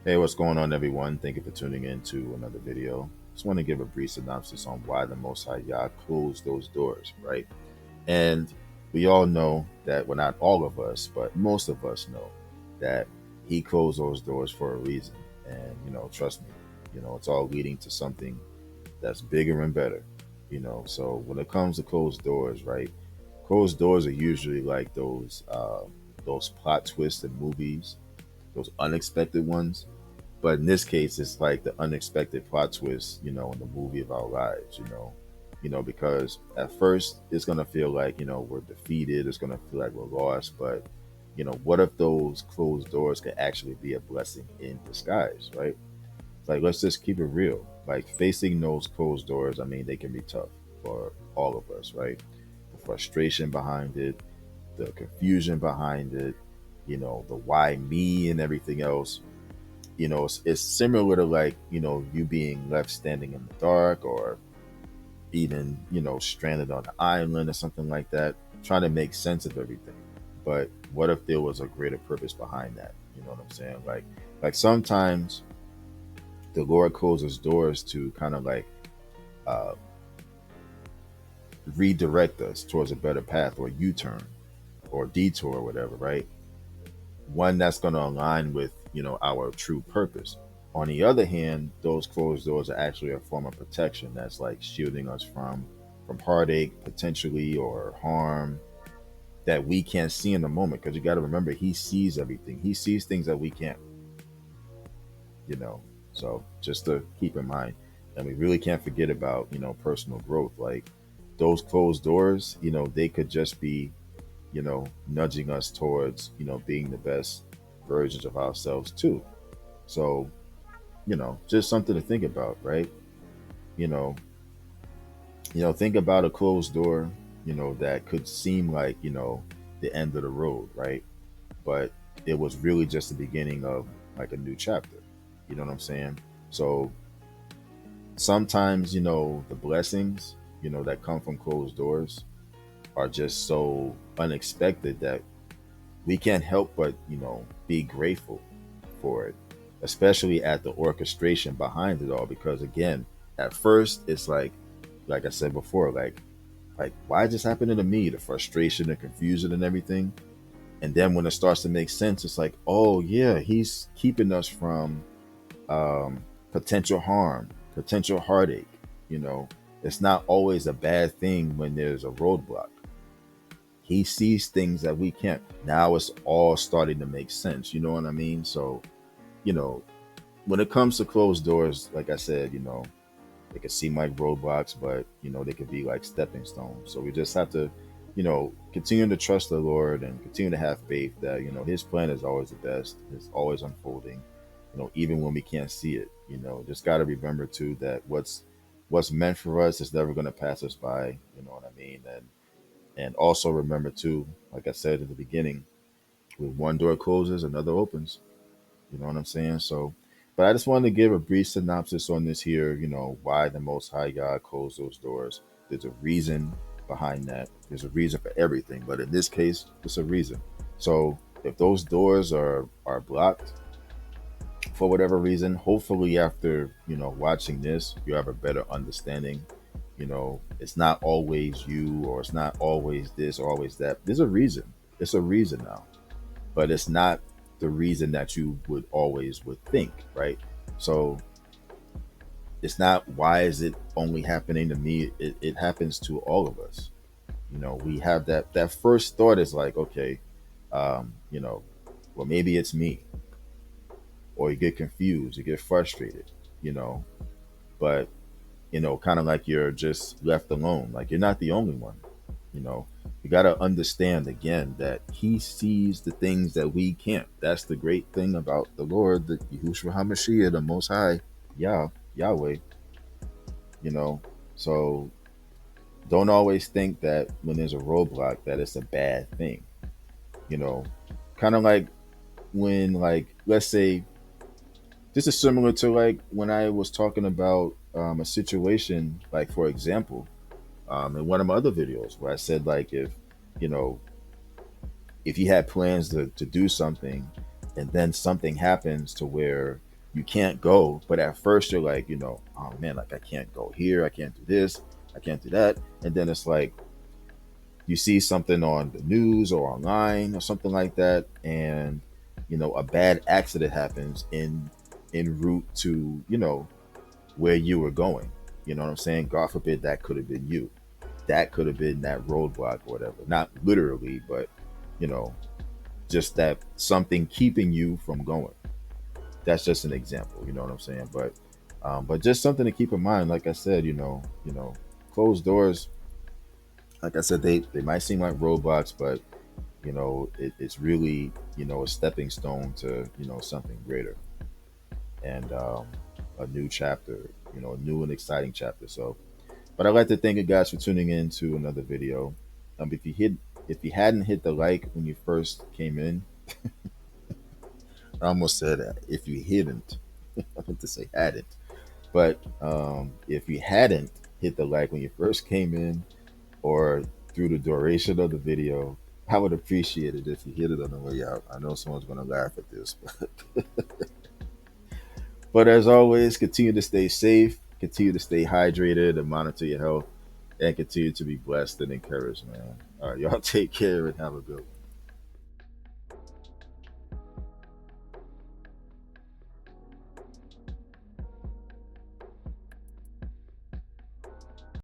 Hey, what's going on, everyone? Thank you for tuning in to another video. Just want to give a brief synopsis on why the Most High Yah closed those doors, right? And we all know that, well, not all of us, but most of us know that He closed those doors for a reason. And, trust me, it's all leading to something that's bigger and better, So when it comes to closed doors, right? Closed doors are usually like those plot twists in movies, those unexpected ones, but in this case, it's like the unexpected plot twist, in the movie of our lives, because at first it's gonna feel like, we're defeated, it's gonna feel like we're lost, but what if those closed doors could actually be a blessing in disguise, right? Like, let's just keep it real. Like, facing those closed doors, I mean, they can be tough for all of us, right? The frustration behind it, the confusion behind it, the why me and everything else. It's similar to, like, you being left standing in the dark, or even, stranded on an island or something like that, trying to make sense of everything. But what if there was a greater purpose behind that? You know what I'm saying? Like sometimes the Lord closes doors to kind of like uh, redirect us towards a better path, or U-turn or detour or whatever, right? One that's going to align with, our true purpose. On the other hand, those closed doors are actually a form of protection that's like shielding us from heartache potentially, or harm that we can't see in the moment, because you got to remember, He sees everything. He sees things that we can't, you know so just to keep in mind. And we really can't forget about, personal growth. Like, those closed doors, they could just be, nudging us towards, being the best versions of ourselves too. So, just something to think about, right? You know, think about a closed door, that could seem like, the end of the road, right? But it was really just the beginning of like a new chapter. You know what I'm saying? So sometimes, the blessings, that come from closed doors are just so unexpected that we can't help but, be grateful for it, especially at the orchestration behind it all. Because again, at first it's like I said before, like why is this happening to me? The frustration, the confusion, and everything. And then when it starts to make sense, it's like, oh yeah, He's keeping us from potential harm, potential heartache. You know, it's not always a bad thing when there's a roadblock. He sees things that we can't. Now it's all starting to make sense. You know what I mean? So, you know, when it comes to closed doors, like I said, they could seem like roadblocks, but they could be like stepping stones. So we just have to, continue to trust the Lord and continue to have faith that His plan is always the best. It's always unfolding. Even when we can't see it. Just got to remember too that what's meant for us is never going to pass us by. You know what I mean? And also remember too, like I said at the beginning, when one door closes, another opens. You know what I'm saying? So, but I just wanted to give a brief synopsis on this here, why the Most High God closed those doors. There's a reason behind that. There's a reason for everything, but in this case, it's a reason. So, if those doors are blocked for whatever reason, hopefully after, watching this, you have a better understanding. It's not always you, or it's not always this or always that. There's a reason. It's a reason now, but it's not the reason that you would think, right? So it's not, why is it only happening to me? It happens to all of us. We have that first thought is like, okay, um, you know, well, maybe it's me. Or you get confused, you get frustrated, you know, but kind of like you're just left alone. Like, you're not the only one. You know, you got to understand again that He sees the things that we can't. That's the great thing about the Lord, the Yahushua HaMashiach, the Most High, Yah, Yahweh. You know, so don't always think that when there's a roadblock that it's a bad thing. You know, kind of like when, like, let's say, this is similar to like when I was talking about a situation, like, for example, in one of my other videos where I said, like, you know if you had plans to do something, and then something happens to where you can't go. But at first you're like, oh man, like I can't go here, I can't do this, I can't do that. And then it's like you see something on the news or online or something like that, and a bad accident happens in route to where you were going. You know what I'm saying? God forbid that could have been you. That could have been that roadblock or whatever. Not literally, but you know, just that something keeping you from going. That's just an example. You know what I'm saying? But just something to keep in mind. Like I said, closed doors. Like I said, they might seem like roadblocks, but it's really a stepping stone to something greater and a new chapter. A new and exciting chapter. So, but I'd like to thank you guys for tuning in to another video. If you hadn't hit the like when you first came in, I almost said if you hadn't, I meant to say hadn't, but if you hadn't hit the like when you first came in, or through the duration of the video, I would appreciate it if you hit it on the way out. I know someone's gonna laugh at this, but as always, continue to stay safe, continue to stay hydrated, and monitor your health, and continue to be blessed and encouraged, man. All right, y'all take care and have a good one.